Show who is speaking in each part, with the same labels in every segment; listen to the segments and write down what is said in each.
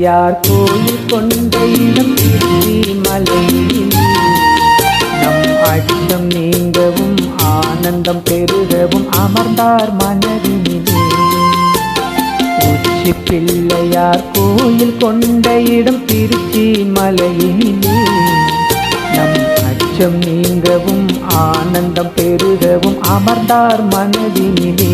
Speaker 1: பிள்ளையார் கோயில் கொண்ட இடம் திருச்சி மலையில் நம் அச்சம் நீங்கவும் ஆனந்தம் பெருகவும் அமர்ந்தார் மனதினிலே. உச்சி பிள்ளையார் கோயில் கொண்ட இடம் திருச்சி மலையிலே நம் அச்சம் நீங்கவும் ஆனந்தம் பெருகவும் அமர்ந்தார் மனதினிலே.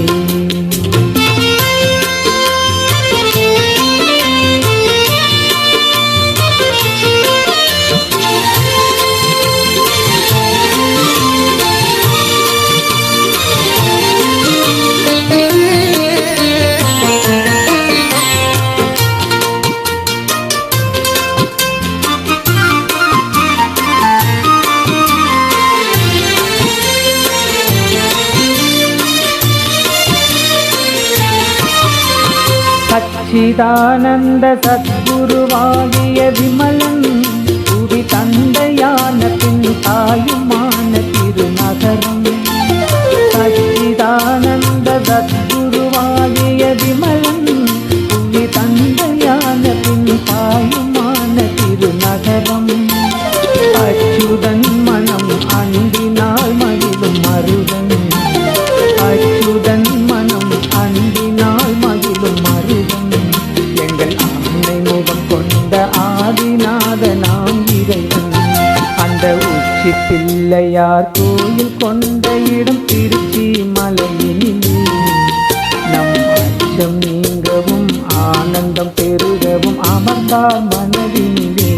Speaker 1: சச்சிதானந்த சத்குருவாகிய விமலன் புவி தந்தையான பின் தாயுமான திருநகரம். சச்சிதானந்த சத்குருவாகிய விமலன் புவி தந்தையான பின் தாயுமான திருநகரம். அச்சுதன் மனம் அன்பினால் மகிழும் மருகன். அச்சுதன் மனம் அன்பினால் மகிழும் மருகன். எங்கள் ஆணை முகம் கொண்ட ஆதிநாத நாம் இறைவன். அந்த உச்சி பிள்ளையார் கோயில் கொண்ட இடம் திருச்சி மலையினிலே நம் அச்சம் நீங்கவும் ஆனந்தம் பெருகவும் அமர்ந்தார் மனதினிலே.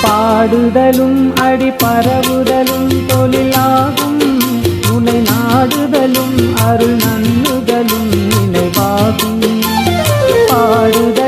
Speaker 1: பாடுதலும் அடி பரவுதலும் தொழிலாகும். உனை நாடுதலும் அருள் நன்னுதலும் நினைவாகும். பாடுதலும்